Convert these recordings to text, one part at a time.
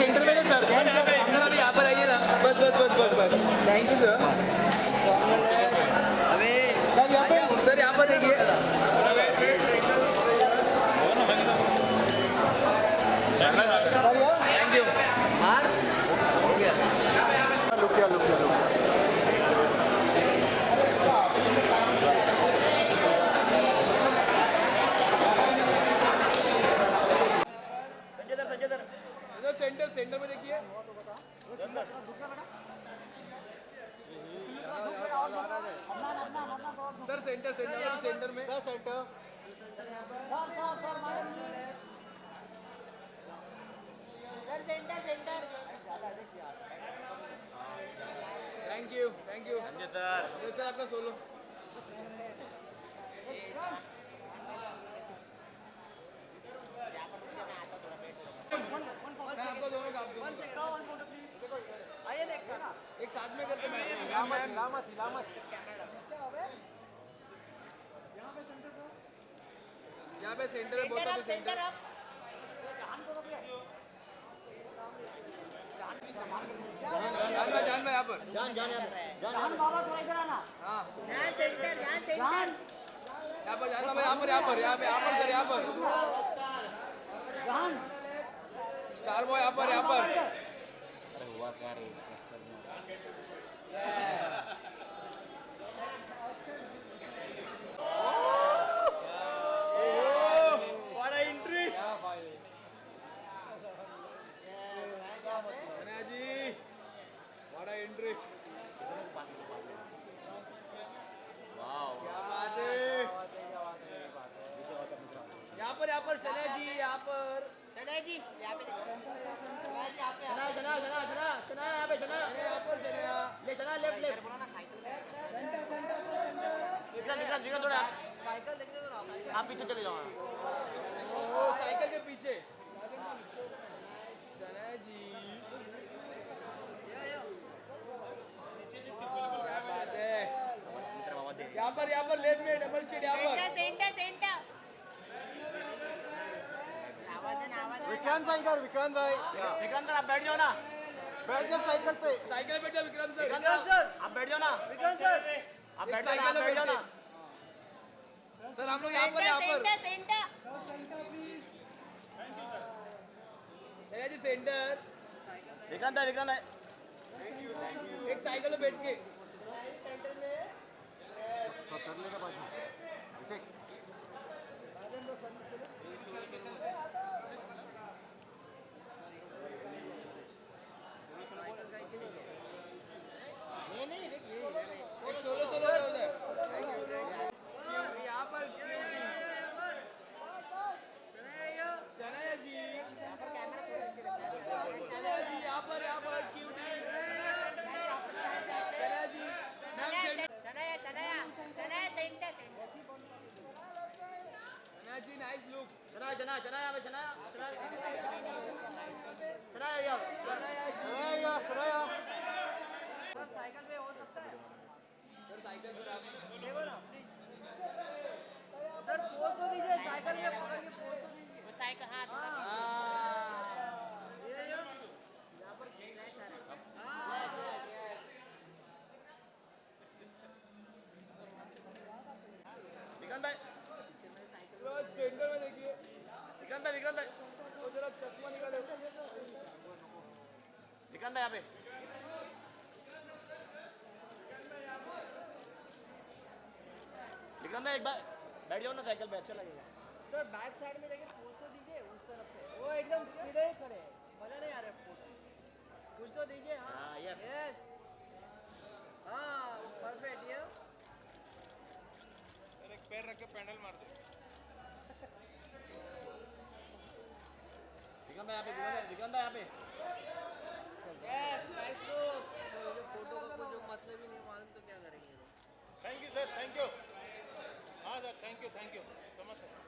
Centre में sir sir अभी यहाँ पर आइए ना बस बस बस बस बस थैंक यू सर अबे सर यहाँ पर देखिए थैंक यू मार हो गया लुक क्या सेंटर में देखिए सर सेंटर में sir centre thank you sir आपका सोलो एक साथ में करते हैं यहाँ पे सेंटर है बहुत अभी सेंटर जान भाई यहाँ पर जान बाबा थोड़ा इधर आना हाँ जान सेंटर यहाँ पर जान भाई यहाँ पर जान स्टार बॉय यहाँ पर अरे हुआ क्या रे यहाँ पर शना जी यहाँ पे शना यहाँ पे ले शना लेफ्ट निकल थोड़ा साइकिल देखने दो आप पीछे चले जाओ साइकिल के पीछे शना जी यहाँ पर लेफ्ट में डबल शीट यहाँ पर सेंटर विक्रांत भाई इधर विक्रांत सर आप बैठ जाओ ना बैठ जाओ विक्रांत सर आप बैठ जाओ ना आप बैठ जाओ ना सर हम लोग यहाँ पर जी सेंटर विक्रांत है एक साइकिल में बैठ के सेंटर में पकड़ने का बाजू नाइस लुक सर साइकिल पे हो सकता है सर साइकिल से देखो ना प्लीज सर पोज तो दीजिए साइकिल में पकड़ के पोज तो दीजिए साइकिल हाथ यहाँ पर विक्रांत भाई सेंटर में देखिए विक्रांत भाई वो जरा चश्मा निकाले विक्रांत भाई यहाँ पे विक्रांत भाई एक बार बैठ जाओ ना साइकिल पे अच्छा लगेगा सर बैक साइड में जाके पोज तो दीजिए उस तरफ से वो एकदम सीधे ही खड़े मजा नहीं आ रहा है कुछ तो दीजिए हाँ यस हाँ परफेक्ट ये एक पैर रख के पैडल मार दे विक्रांत यहाँ पे यस नाइस लुक फोटो का जो मतलब ही नहीं मालूम तो क्या करेंगे thank you sir thank you हाँ sir thank you so much sir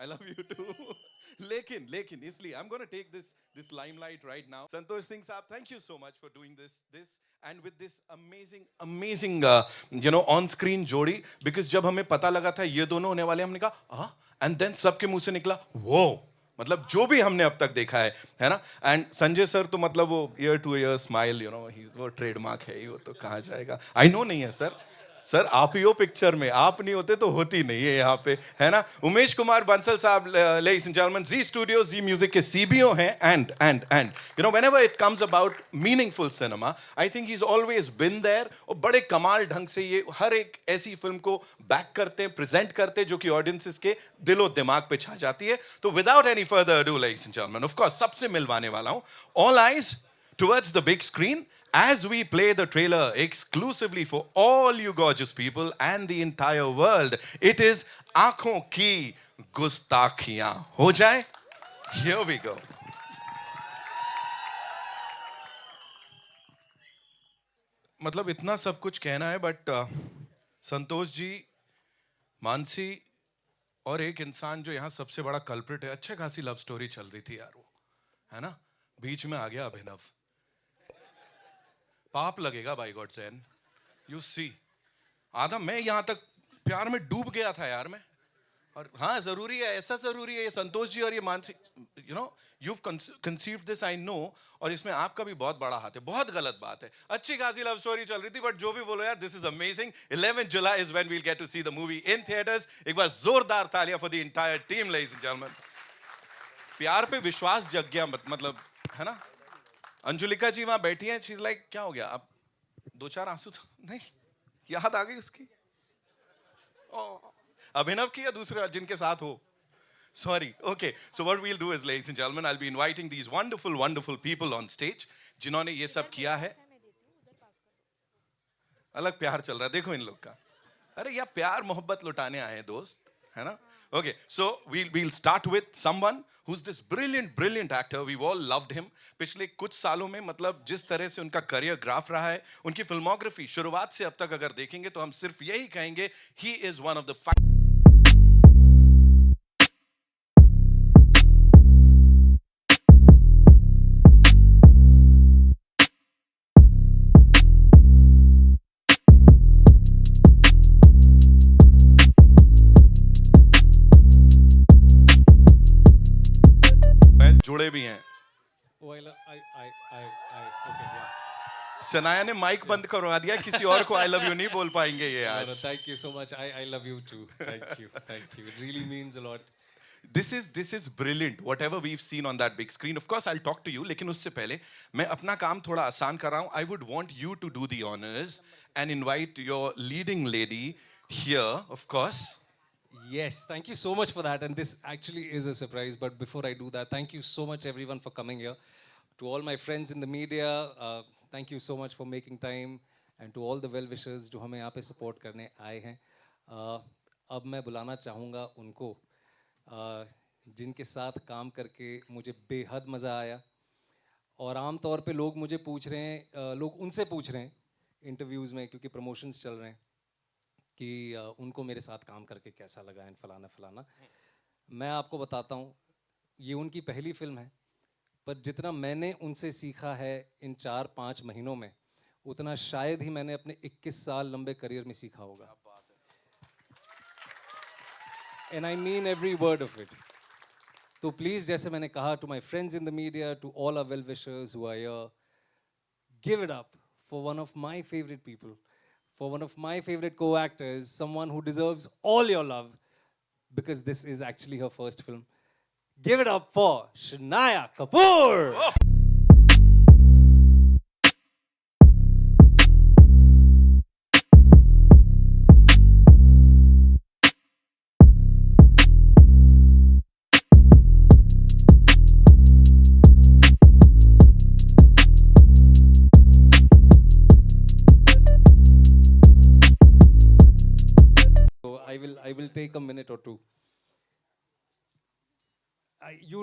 I love you too. लेकिन इसलिए I'm going to take this limelight right now. Santosh Singh साहब, thank you so much for doing this and with this amazing on screen जोड़ी, because जब हमें पता लगा था ये दोनों होने वाले, हमने कहा हाँ, and then सबके मुंह से निकला वो, मतलब जो भी हमने अब तक देखा है ना. एंड संजय सर तो मतलब वो ईयर टू ईयर स्माइल, ही वो ट्रेडमार्क है ही, वो तो कहाँ जाएगा. आई नो नहीं है सर. सर आप ही हो पिक्चर में, आप नहीं होते तो होती नहीं है यहाँ पे, है ना. उमेश कुमार बंसल साहब, ladies and gentleman, Zee studio Zee music के सीबीओ हैं. And whenever it comes about meaningful cinema, I think he is always been there, और बड़े कमाल ढंग से ये हर एक ऐसी फिल्म को बैक करते हैं, प्रेजेंट करते हैं जो कि ऑडियंसेस के दिलो दिमाग पे छा जाती है. तो without any further ado, ladies and gentleman, of course सबसे मिलवाने वाला हूं. All eyes towards the big screen as we play the trailer exclusively for all you gorgeous people and the entire world. It is Aankhon Ki Gustakhiyan. Ho jaye? Here we go. मतलब इतना सब कुछ कहना है, but Santosh ji, Mansi और एक इंसान जो यहाँ सबसे बड़ा कल्प्रिट है, अच्छे खासी लव स्टोरी चल रही थी यार, वो है ना, बीच में आ गया अभिनव. पाप लगेगा by God San, you see. आधा मैं यहां तक प्यार में डूब गया था यार मैं. और हाँ, जरूरी है, ऐसा जरूरी है ये संतोष जी और ये Mansi, you conceived this, I know. और इसमें आपका भी बहुत बड़ा हाथ है. बहुत गलत बात है, अच्छी खासी लव स्टोरी चल रही थी, बट जो भी बोलो यार, this is amazing. 11 July is when we'll get to see the movie in theatres. एक बार जोरदार तालियां for the entire team, ladies and gentleman. प्यार पे विश्वास जग गया, मतलब, है ना. अंजुलिका जी वहां बैठी हैं, शी इज लाइक क्या हो गया, आप दो चार आंसू तो नहीं, याद आ गई उसकी. अभिनव की या दूसरे जिनके साथ हो, sorry. Okay, so what we'll do is, ladies and gentlemen, I'll be inviting these wonderful people on stage जिन्होंने ये सब किया है. अलग प्यार चल रहा है, देखो इन लोग का. अरे यार, प्यार मोहब्बत लुटाने आए हैं दोस्त, है ना. Okay, so we'll start with someone who's this brilliant actor. We've all loved him. पिछले कुछ सालों में, मतलब जिस तरह से उनका करियर ग्राफ रहा है, उनकी फिल्मोग्राफी शुरुआत से अब तक अगर देखेंगे तो हम सिर्फ यही कहेंगे, he is one of the जुड़े भी हैं. Oh, okay, yeah. शनाया ने माइक बंद करवा दिया, किसी और को आई लव यू नहीं बोल पाएंगे ये No, no, आज. thank you so much. I love you too. Thank you. It really means a lot. This is brilliant. Whatever we've seen on that big screen. Of course, I'll talk to you. लेकिन उससे पहले मैं अपना काम थोड़ा आसान कर रहा हूँ. I would want you to do the honors and invite your leading lady here, of course. Yes, thank you so much for that. And this actually is a surprise. But before I do that, thank you so much, everyone, for coming here. To all my friends in the media, thank you so much for making time. And to all the well-wishers जो हमें यहाँ पे support करने आए हैं. अब मैं बुलाना चाहूँगा उनको जिनके साथ काम करके मुझे बेहद मज़ा आया. और आम तौर पे लोग मुझे पूछ रहे हैं, लोग उनसे पूछ रहे हैं इंटरव्यूज़ में, क्योंकि प्रमोशंस चल रहे हैं, कि उनको मेरे साथ काम करके कैसा लगा एंड फलाना. मैं आपको बताता हूँ, ये उनकी पहली फिल्म है, पर जितना मैंने उनसे सीखा है इन 4-5 महीनों में, उतना शायद ही मैंने अपने 21 साल लंबे करियर में सीखा होगा. And I mean every word of it. तो प्लीज़, जैसे मैंने कहा, to my friends in the media, to all our well wishers who are here, give it up for one of my favorite people, for one of my favorite co-actors, someone who deserves all your love, because this is actually her first film. Give it up for Shania Kapoor. Oh. I will take a minute or two. You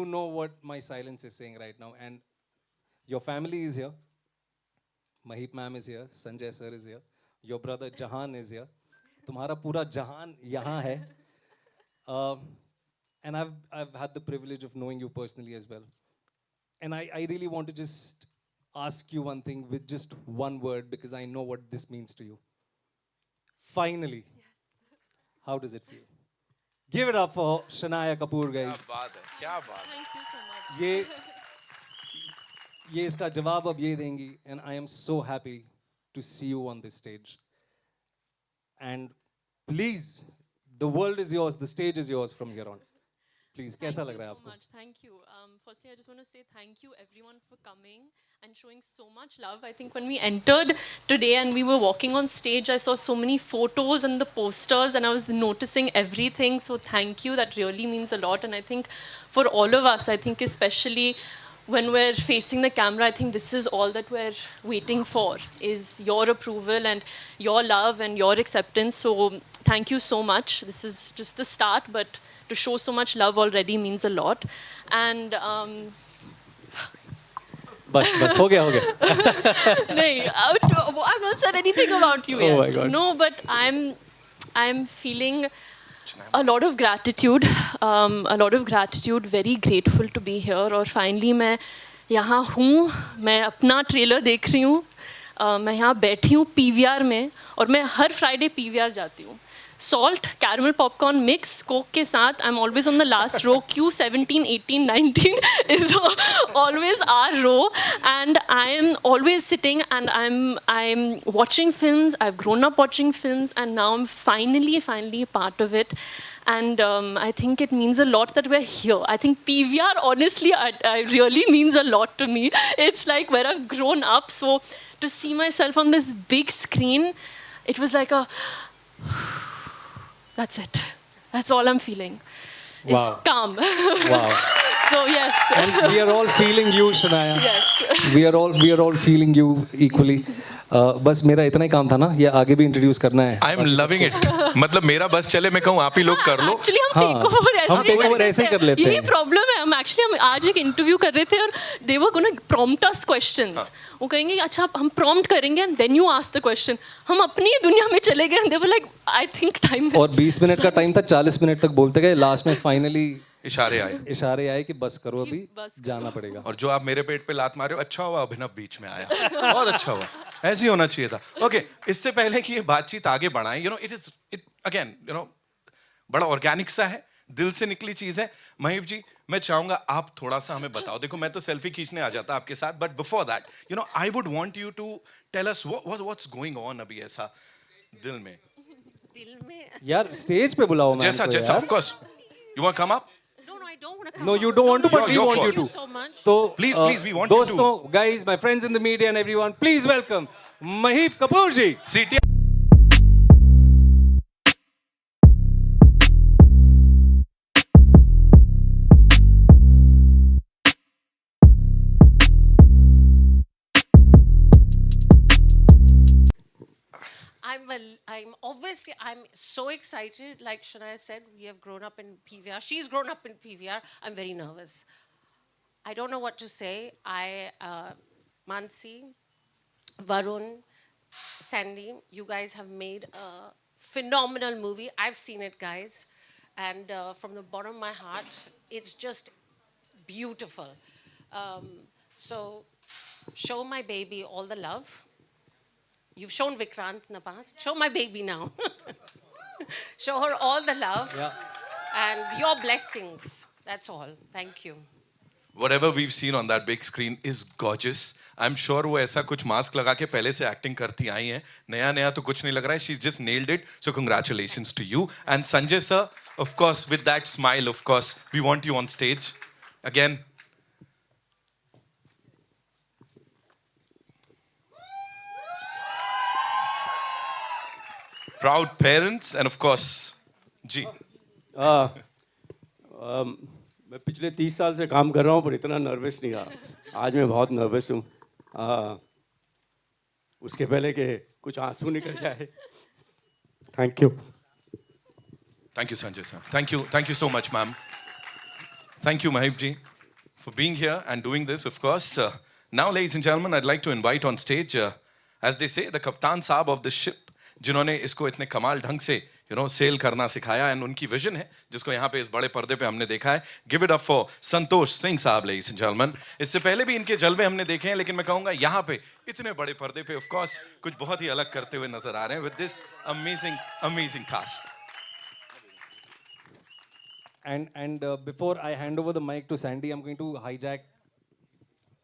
know what my silence is saying right now, and your family is here. Mahip ma'am is here. Sanjay sir is here. Your brother Jahan is here. तुम्हारा पूरा जहान यहाँ है. and I've had the privilege of knowing you personally as well. And I really want to just ask you one thing with just one word because I know what this means to you. Finally. How does it feel? Give it up for Shania Kapoor, क्या guys. बात है, क्या बात है. Thank you so much. ये इसका जवाब अब ये देंगी, and I am so happy to see you on this stage. And please, the world is yours, the stage is yours from here on. Please, कैसा लग रहा है Thank you so आपको? much. Thank you. Firstly, I just want to say thank you everyone for coming and showing so much love. I think when we entered today and we were walking on stage, I saw so many photos and the posters and I was noticing everything. So thank you. That really means a lot. And I think for all of us, I think especially when we're facing the camera, I think this is all that we're waiting for, is your approval and your love and your acceptance. So thank you so much. This is just the start, but to show so much love already means a lot. And बस हो गया. nahi, I've not said anything about you yet. Oh my God. No, but I'm feeling a lot of gratitude, very grateful to be here. और finally मैं यहाँ हूँ, मैं अपना trailer देख रही हूँ, मैं यहाँ बैठी हूँ PVR में और मैं हर फ्राइडे PVR जाती हूँ. Salt, caramel popcorn mix, Coke के साथ. I'm always on the last row. Q17, 18, 19 is always our row, and I am always sitting and I'm watching films. I've grown up watching films, and now I'm finally part of it. And I think it means a lot that we're here. I think PVR, honestly, I really means a lot to me. It's like where I've grown up. So to see myself on this big screen, it was like a... That's it. That's all I'm feeling. It's Wow. calm. Wow. So yes. And we are all feeling you, Shania. Yes. We are all feeling you equally. बस मेरा इतना ही काम था ना, ये आगे भी introduce करना है. I am loving it. मतलब मेरा बस चले, मैं कहूँ आप ही लोग कर लो. Actually हम हाँ, हम take takeover ऐसे ही कर लेते यही हैं. प्रॉब्लम है. हम आज एक इंटरव्यू कर रहे थे और they were going to prompt us questions. वो कहेंगे अच्छा हम प्रॉम्प्ट करेंगे and then you ask the question. हम अपनी दुनिया में चले गए and they were like I think time. और 20 मिनट का टाइम था, 40 मिनट तक बोलते गए, लास्ट में फाइनली इशारे आए कि बस करो, अभी बस करो. जाना पड़ेगा. और जो आप मेरे पेट पे लात मारे हो, अच्छा हुआ अभिनव बीच में आया. बहुत अच्छा हुआ. ऐसे ही होना चाहिए था. ओके, इससे पहले कि ये बातचीत आगे बढ़ाएं, you know it again you know बड़ा ऑर्गेनिक सा है, दिल से निकली चीज है. महीप जी, मैं चाहूंगा आप थोड़ा सा हमें बताओ. देखो मैं तो सेल्फी खींचने आ जाता आपके साथ, but before that you know I would want you to tell us what's going on अभी ऐसा दिल में. यार स्टेज पे बुलाओ मैम जैसा को जैसा यार. Of course you want come up. I don't want to come No, you out. don't want to, but we Your want you call. to. So much. तो Please, we want you to. दोस्तों, guys, my friends in the media and everyone, please welcome Maheep Kapoor ji. सीटी. I'm so excited. Like Shania said, we have grown up in PVR. She's grown up in PVR. I'm very nervous. I don't know what to say. Mansi, Varun, Sandy, you guys have made a phenomenal movie. I've seen it, guys. And from the bottom of my heart, it's just beautiful. So show my baby all the love. You've shown Vikrant in the past. Show my baby now. Show her all the love and your blessings. That's all. Thank you. Whatever we've seen on that big screen is gorgeous. I'm sure वो ऐसा कुछ mask लगा के पहले से acting करती आई हैं. नया तो कुछ नहीं लग रहा है. She's just nailed it. So congratulations to you. And Sanjay sir, of course, with that smile, of course, we want you on stage. Again. Proud parents and of course, जी. मैं पिछले 30 साल से काम कर रहा हूँ पर इतना नर्वस नहीं रहा. आज मैं बहुत नर्वस हूँ. उसके पहले कि कुछ आंसू निकल जाए. Thank you. Thank you, Sanjay sir. Thank you so much, ma'am. Thank you, Maheep ji, for being here and doing this, of course. Now, ladies and gentlemen, I'd like to invite on stage, as they say, the Kaptan Saab of the ship, जिन्होंने इसको इतने कमाल ढंग से cell करना सिखाया and उनकी vision है जिसको यहाँ पे इस बड़े पर्दे पे हमने देखा है. Give it up for Santosh Singh साहब, लेडीज एंड जेंटलमैन. इससे पहले भी इनके जलवे हमने देखे हैं, लेकिन मैं कहूंगा यहाँ पे इतने बड़े पर्दे पे ऑफ कोर्स कुछ बहुत ही अलग करते हुए नजर आ रहे हैं with this amazing amazing cast. And before I hand over the mic to Sandy, I'm going to hijack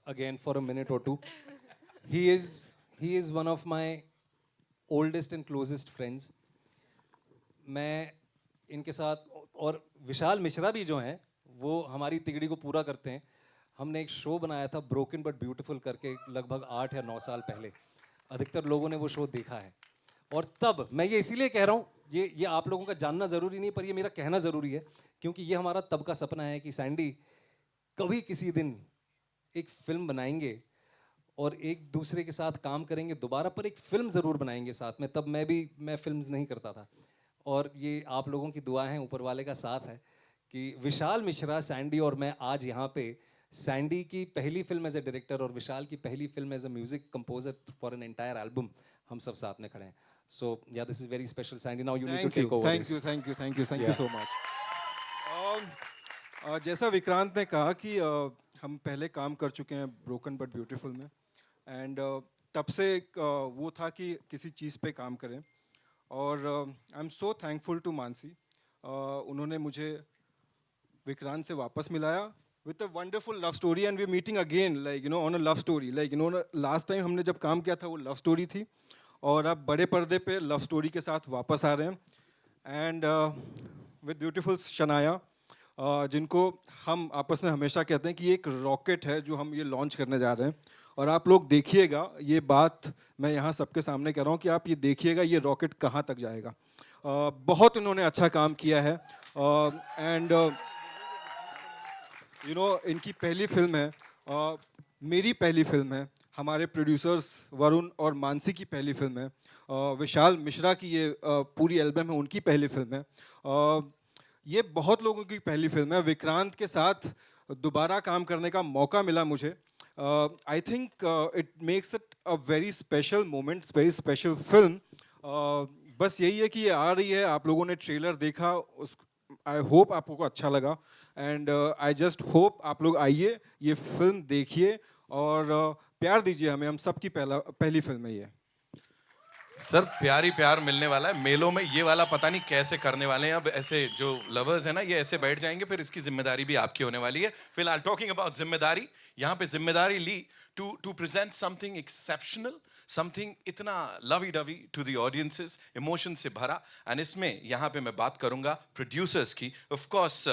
again for a minute or two. He is one of my oldest and closest friends. मैं इनके साथ, और विशाल मिश्रा भी जो हैं वो हमारी तिगड़ी को पूरा करते हैं. हमने एक शो बनाया था ब्रोकन बट ब्यूटीफुल करके लगभग 8 या 9 साल पहले. अधिकतर लोगों ने वो शो देखा है. और तब मैं ये इसीलिए कह रहा हूँ, ये आप लोगों का जानना ज़रूरी नहीं, पर ये मेरा कहना ज़रूरी है, क्योंकि ये हमारा तब का सपना है कि सैंडी कभी किसी दिन एक फिल्म बनाएंगे और एक दूसरे के साथ काम करेंगे दोबारा, पर एक फिल्म ज़रूर बनाएंगे साथ में. तब मैं फिल्म्स नहीं करता था, और ये आप लोगों की दुआ है, ऊपर वाले का साथ है कि विशाल मिश्रा, सैंडी और मैं आज यहाँ पे सैंडी की पहली फिल्म एज ए डायरेक्टर और विशाल की पहली film as a music composer for an entire album हम सब साथ में खड़े हैं. So yeah this is very special. Sandy, now you need to take over. Thank you so much. जैसा विक्रांत ने कहा कि हम पहले काम कर चुके हैं ब्रोकन बट ब्यूटीफुल में, एंड तब से वो था कि किसी चीज़ पे काम करें. और I am so thankful to Mansi. उन्होंने मुझे विक्रांत से वापस मिलाया with a wonderful love story, and we meeting again like on a love story. Like last time हमने जब काम किया था वो लव स्टोरी थी, और अब बड़े पर्दे पे लव स्टोरी के साथ वापस आ रहे हैं. एंड विद ब्यूटीफुल शनाया, जिनको हम आपस में हमेशा कहते हैं कि एक रॉकेट है जो हम ये लॉन्च करने जा रहे हैं. और आप लोग देखिएगा, ये बात मैं यहाँ सबके सामने कह रहा हूँ कि आप ये देखिएगा ये रॉकेट कहाँ तक जाएगा. बहुत इन्होंने अच्छा काम किया है. एंड इनकी पहली फिल्म है, मेरी पहली फिल्म है, हमारे प्रोड्यूसर्स वरुण और मानसी की पहली फिल्म है, विशाल मिश्रा की ये पूरी एल्बम है, उनकी पहली फिल्म है. ये बहुत लोगों की पहली फिल्म है. विक्रांत के साथ दोबारा काम करने का मौका मिला मुझे. I think it makes it a very special moment, very special film. बस यही है कि ये आ रही है, आप लोगों ने ट्रेलर देखा, आई होप आप लोगों को अच्छा लगा. एंड आई जस्ट होप आप लोग आइए, ये फिल्म देखिए और प्यार दीजिए हमें. हम सबकी पहली फिल्म है ये. सर प्यार ही प्यार मिलने वाला है. मेलों में ये वाला पता नहीं कैसे करने वाले हैं. अब ऐसे जो लवर्स हैं ना, ये ऐसे बैठ जाएंगे, फिर इसकी जिम्मेदारी भी आपकी होने वाली है. फिलहाल टॉकिंग अबाउट जिम्मेदारी, यहाँ पे जिम्मेदारी ली to present something exceptional, something इतना lovey dovey to the audiences, emotion से भरा. एंड इसमें यहाँ पे मैं बात करूंगा प्रोड्यूसर्स की. Of course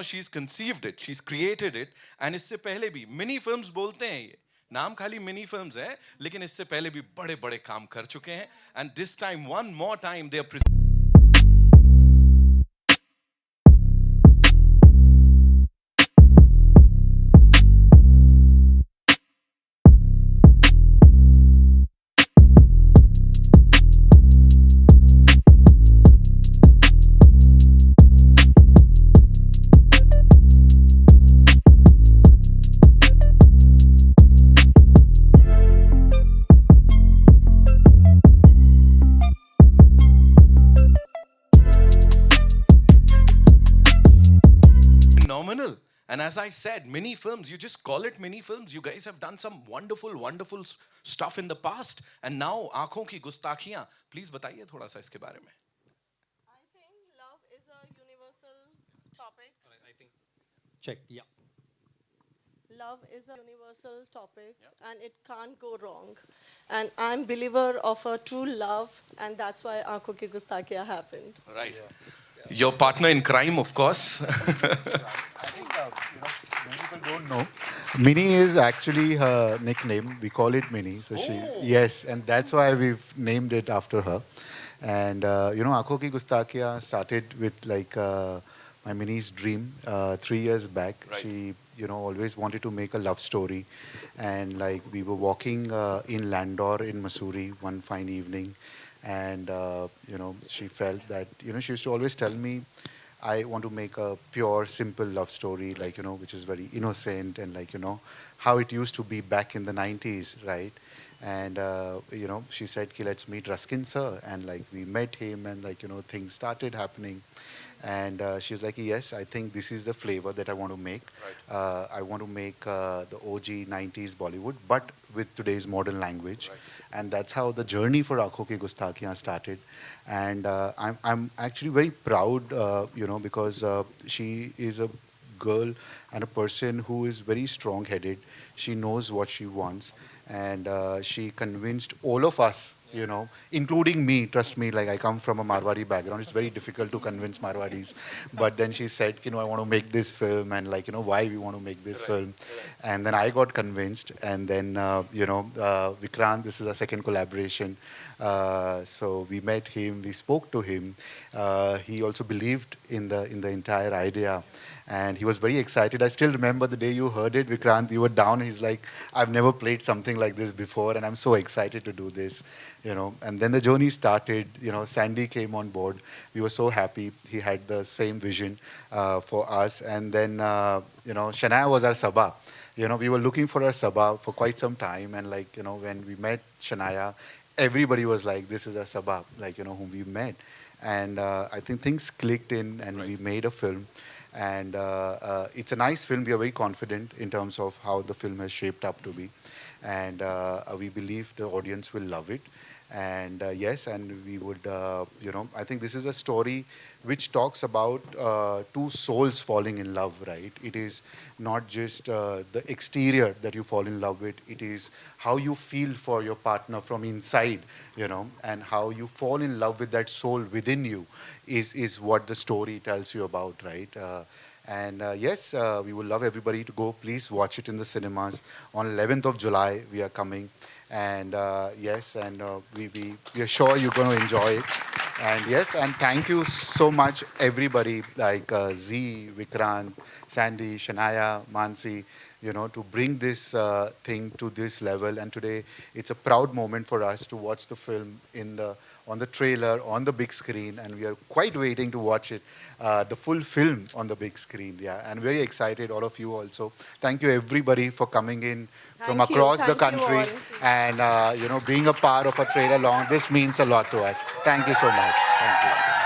she is conceived it, she is created it. And इससे पहले भी मिनी फिल्म्स बोलते हैं, ये नाम खाली मिनी फिल्म्स है, लेकिन इससे पहले भी बड़े बड़े काम कर चुके हैं. And this time one more time they are phenomenal. And as I said, mini films, you just call it mini films. You guys have done some wonderful stuff in the past. And now, आँखों की गुस्ताखियाँ, please बताइए थोड़ा सा इसके बारे में. I think love is a universal topic. I think check, yeah. Love is a universal topic, and it can't go wrong. And I'm believer of a true love, and that's why Aankhon Ki Gustakiyan happened. Right. Your partner in crime, of course. I think many people don't know. Minnie is actually her nickname. We call it Minnie. So yes, and that's why we've named it after her. And Aankhon Ki Gustakiyan started with like my Minnie's dream 3 years back. Right. She always wanted to make a love story, and like we were walking in Landor in Missouri one fine evening, and she felt that she used to always tell me I want to make a pure, simple love story, like, which is very innocent and like, how it used to be back in the 90s, right? And, she said, "Ki, let's meet Ruskin sir." And like, we met him and like, things started happening. And she's like, "Yes, I think this is the flavor that I want to make. I want to make the OG 90s Bollywood, but with today's modern language." And that's how the journey for Aankhon Ki Gustakiyan started. And I'm actually very proud, because she is a girl and a person who is very strong-headed. She knows what she wants, and she convinced all of us, including me. Trust me, like I come from a Marwari background. It's very difficult to convince Marwaris. But then she said, I want to make this film, and like, why we want to make this film. And then I got convinced. And then, Vikrant, this is our second collaboration. So we met him, we spoke to him. He also believed in the entire idea. And he was very excited. I still remember the day you heard it, Vikrant, you were down. He's like, "I've never played something like this before, and I'm so excited to do this." And then the journey started. Sandy came on board. We were so happy. He had the same vision for us. And then, Shania was our Sabha. We were looking for our Sabha for quite some time. And like, when we met Shania, everybody was like, "This is our Sabha," like, whom we met. And I think things clicked in, and we made a film. And it's a nice film. We are very confident in terms of how the film has shaped up to be. And we believe the audience will love it. And yes, and we would, I think this is a story which talks about two souls falling in love, right? It is not just the exterior that you fall in love with. It is how you feel for your partner from inside, and how you fall in love with that soul within you is what the story tells you about, right? And yes, we would love everybody to go. Please watch it in the cinemas. On 11th of July, we are coming. And yes, and we are sure you're going to enjoy it. And yes, and thank you so much, everybody, like Z, Vikrant, Sandy, Shania, Mansi, to bring this thing to this level. And today, it's a proud moment for us to watch the film on the trailer, on the big screen, and we are quite waiting to watch it, the full film on the big screen. Yeah, and very excited, all of you also. Thank you, everybody, for coming in from across the country and, being a part of a trailer long. This means a lot to us. Thank you so much. Thank you.